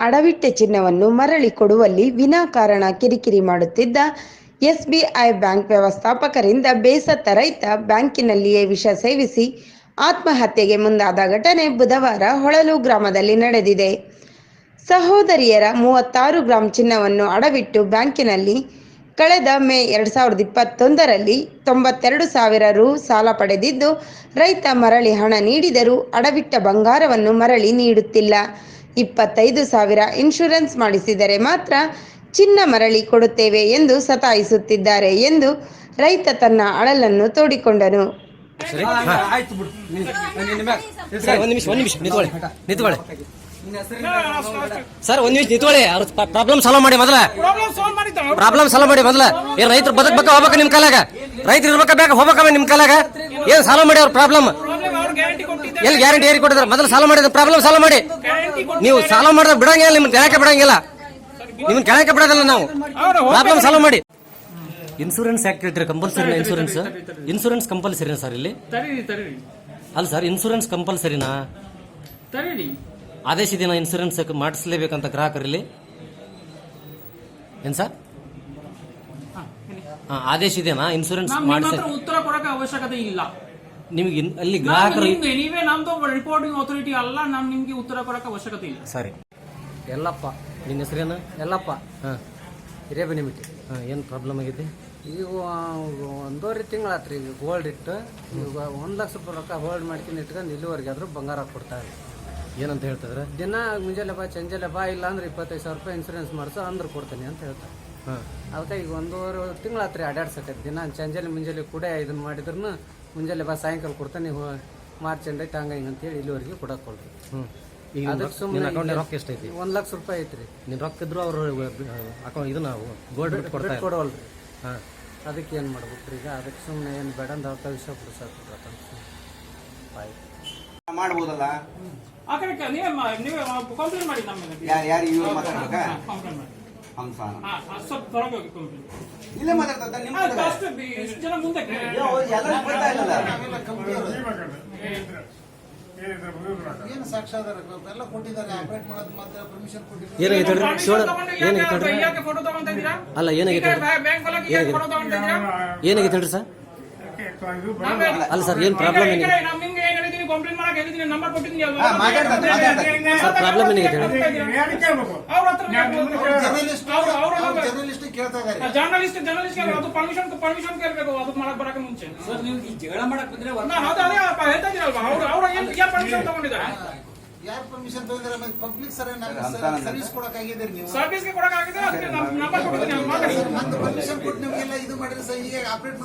ಅಡವಿಟ್ಟ ಚಿನ್ನವನ್ನು ಮರಳಿ ಕೊಡುವಲ್ಲಿ ವಿನಾಕಾರಣ ಕಿರಿಕಿರಿ ಮಾಡುತ್ತಿದ್ದ ಎಸ್ಬಿಐ ಬ್ಯಾಂಕ್ ವ್ಯವಸ್ಥಾಪಕರಿಂದ ಬೇಸತ್ತ ರೈತ ಬ್ಯಾಂಕಿನಲ್ಲಿಯೇ ವಿಷ ಸೇವಿಸಿ ಆತ್ಮಹತ್ಯೆಗೆ ಮುಂದಾದ ಘಟನೆ ಬುಧವಾರ ಹೊಳಲು ಗ್ರಾಮದಲ್ಲಿ ನಡೆದಿದೆ. ಸಹೋದರಿಯರ 36 ಗ್ರಾಂ ಚಿನ್ನವನ್ನು ಅಡವಿಟ್ಟು ಬ್ಯಾಂಕಿನಲ್ಲಿ ಕಳೆದ ಮೇ 2021ರಲ್ಲಿ 92,000 ರು ಸಾಲ ಪಡೆದಿದ್ದು, ರೈತ ಮರಳಿ ಹಣ ನೀಡಿದರೂ ಅಡವಿಟ್ಟ ಬಂಗಾರವನ್ನು ಮರಳಿ ನೀಡುತ್ತಿಲ್ಲ. 25,000 ಇನ್ಶೂರೆನ್ಸ್ ಮಾಡಿಸಿದರೆ ಮಾತ್ರ ಚಿನ್ನ ಮರಳಿ ಕೊಡುತ್ತೇವೆ ಎಂದು ಸತಾಯಿಸುತ್ತಿದ್ದಾರೆ ಎಂದು ರೈತ ತನ್ನ ಅಳಲನ್ನು ತೋಡಿಕೊಂಡನು. ಸರ್ ಒಂದ್ ನಿಮಿಷ ನಿಂತ್ಕೊಳ್ಳಿ. ಅವ್ರ ಪ್ರಾಬ್ಲಮ್ ಸಾಲ್ವ್ ಮಾಡಿ ಮೊದಲ. ಏನ್ ರೈತರು ಬದುಕಬೇಕ ಹೋಗ್ಬೇಕ ನಿಮ್ ಕಾಲಾಗ? ರೈತರು ಇರ್ಬೇಕ ಬೇಕಾ ಹೋಗ್ಬೇಕ ನಿಮ್ ಕಾಲಾಗ? ಏನ್ ಸಾಲ್ವ್ ಮಾಡಿ ಅವ್ರ ಪ್ರಾಬ್ಲಮ್? ಎಲ್ಲಿ ಗ್ಯಾರಂಟಿ ಏರಿ ಕೊಟ್ಟಿದ್ರೆ ಮೊದಲು ಸಾಲ್ವ್ ಮಾಡಿದ ಪ್ರಾಬ್ಲಮ್ ಸಾಲ್ವ್ ಮಾಡಿ. ನೀವು ಸಾಲ್ವ್ ಮಾಡಿದ್ರೆ ಬಿಡಂಗಿಲ್ಲ, ನಿಮ್ಗೆ ಕೆಳಕ್ಕೆ ಬಿಡಂಗಿಲ್ಲ, ನಿಮ್ಗೆ ಕೆಳಕ್ಕೆ ಬಿಡೋದಿಲ್ಲ. ನಾವು ಪ್ರಾಬ್ಲಮ್ ಸಾಲ್ವ್ ಮಾಡಿ. ಇನ್ಸೂರೆನ್ಸ್ ಯಾಕೆ ಕೇಳ್ತೀರಿ? ಕಂಪಲ್ಸರಿ ಇನ್ಸೂರೆನ್ಸ್ ಕಂಪಲ್ಸರಿನಾ ಸರ್ ಇಲ್ಲಿ? ಅಲ್ಲ ಸರ್, ಇನ್ಸೂರೆನ್ಸ್ ಕಂಪಲ್ಸರಿನಾ? ಆದೇಶ ಇದೆಯಾ ಇನ್ಸೂರೆನ್ಸ್ ಮಾಡಿಸಲೇಬೇಕಂತ ಗ್ರಾಹಕರಲ್ಲಿ? ಏನ್ ಸರ್ ಆದೇಶ ಇದೆಯಾ ಇನ್ಸೂರೆನ್ಸ್ ಮಾಡಿಸ? ಉತ್ತರ ಕೊಡಕ್ಕೆ ಅವಶ್ಯಕತೆ ಇಲ್ಲ ನಿಮ್ಗೆ ಅಲ್ಲಿ ಗ್ರಾಹಕರು. ನೀವೇ ನಮ್ದು ರಿಪೋರ್ಟಿಂಗ್ ಅಥಾರಿಟಿ ಅಲ್ಲ, ನಮ್ ನಿಮ್ಗೆ ಉತ್ತರ ಕೊಡಕ್ಕೆ ಅವಶ್ಯಕತೆ ಇಲ್ಲ. ಸರಿ. ಎಲ್ಲಪ್ಪ ನಿನ್ನ ಹೆಸರೇನು? ಎಲ್ಲಪ್ಪ. ಹಿರೇಬೆನಿಮಿಟ್ಟಿ. ಏನು ಪ್ರಾಬ್ಲಮ್ ಆಗಿದೆ? ಈಗ 1.5 ತಿಂಗಳಾತ್ರಿ ಈಗ ಗೋಲ್ಡ್ ಇಟ್ಟು ಈಗ 1 ಲಕ್ಷ ರೂಪಾಯಿ ರೊಕ್ಕ ಹೋಲ್ಡ್ ಮಾಡ್ಕೊಂಡು ಇಟ್ಕೊಂಡು ಇಲ್ಲಿವರೆಗೆ ಆದ್ರೂ ಬಂಗಾರ ಕೊಡ್ತಾರೆ. ಏನಂತ ಹೇಳ್ತಿದ್ರೆ? ದಿನ ಮುಂಜಾನೆ ಬಾ ಚಂಜಲೆ ಬಾ, ಇಲ್ಲ ಅಂದ್ರೆ 25,000 ರೂಪಾಯಿ ಇನ್ಸೂರೆನ್ಸ್ ಮಾಡಿಸೋ ಅಂದ್ರೆ ಕೊಡ್ತೀನಿ ಅಂತ ಹೇಳ್ತಾರೆ. ಅದಕ್ಕೆ ಈಗ 1.5 ತಿಂಗಳಾತ್ರಿ ಅಡ್ಯಾಡ್ಸಕೈತಿ. ದಿನ ಚಂಜಲೆ ಮುಂಜಾನೆ ಕೂಡ ಇದನ್ನ ಮಾಡಿದ್ರು ಮುಂಜಾನೆ ಬಾ ಸಾಯಂಕಾಲ ಕೊಡ್ತಾನೆ, ಮಾರ್ಚ್ ಎಂಡ್ ಐತೆ ಹಂಗ ಹಿಂಗಂತೇಳಿ ಇಲ್ಲಿವರೆಗೆ ಕೊಡಕ್ಕೆ ಕೊಡ್ರಿ. ಅದಕ್ಕೆ ಸುಮ್ಮನೆ ರೊಕ್ಕ ಎಷ್ಟೈತಿ? 1 ಲಕ್ಷ ರೂಪಾಯಿ ಐತ್ರಿ. ನಿನ್ ರೊಕ್ಕ ಇದ್ರು ಅವ್ರು ಇದನ್ನ ಗೋಲ್ಡ್ ಕೊಡವಲ್ರಿ. ಅದಕ್ಕೆ ಏನು ಮಾಡ್ಬೇಕ್ರಿ ಈಗ? ಅದಕ್ಕೆ ಸುಮ್ಮನೆ ಏನು ಬೇಡ ಅಂತ ಅವ್ರ ವಿಷಯ ಬಿಡಿಸಾಕ ಮಾಡ್ಬೋದಲ್ಲ. ಕಂಪ್ಲೇಂಟ್ ಮಾಡಿ ನಮ್ಮ ಯಾರು ಇವ್ರು ಮಾತಾಡ್ಬೇಕಾ? ಇಲ್ಲೇ ಮಾತಾಡ್ತಾ ಜನ ಮುಂದೆ ಅಲ್ಲ ಏನಾಗಿತ್ತು ಹೇಳ್ರಿ ಸರ್? ಅಲ್ಲ ಸರ್, ಏನ್ ಪ್ರಾಬ್ಲಮ್ ಏನಿದೆ? ಕಂಪ್ಲೇಂಟ್ ಮಾಡಕ್ಕೆ ಹೇಳಿದ್ದೀನಿ, ನಂಬರ್ ಕೊಟ್ಟಿದ್ದೀನಿ. ಸರ್ ಪ್ರಾಬ್ಲಮ್ ಏನಿದೆ ಹೇಳಿ? ಜರ್ನಲಿಸ್ಟ್ ಅದು ಪರ್ಮಿಷನ್ ಕೇಳಬೇಕು. ಅದು ಮಾಡಕ್ ಬರಕ್ಕೆ ಮುಂಚೆ ನೀವು ಜಗಳ ಮಾಡಕ್ ಬಂದ್ರೆ ಹೇಳ್ತಾ ಇದೀರಲ್ವಾ? ಅವ್ರು ಏನ್ ಪರ್ಮಿಷನ್ ತಗೊಂಡಿದ್ದಾರೆ? ಯಾರು ಪರ್ಮಿಷನ್ ತಗೊಂಡಿದ್ದಾರೆ? ಪಬ್ಲಿಕ್ ಸರ್ವಿಸ್ ಕೊಡಕ್ಕಾಗಿದ್ದೀರಿ ನೀವು. ಸರ್ವಿಸ್ಗೆ ಕೊಡಕ್ಕಾಗಿದೆ, ಅದಕ್ಕೆ ನಂಬರ್ ಕೊಟ್ಟಿದ್ದೀನಿ. ಪರ್ಮಿಷನ್ ಕೊಟ್ಟು ನಿಮಗೆಲ್ಲ ಇದು ಮಾಡಿದ್ರೆ ಸರ್, ಈಗ ಆಪರೇಟ್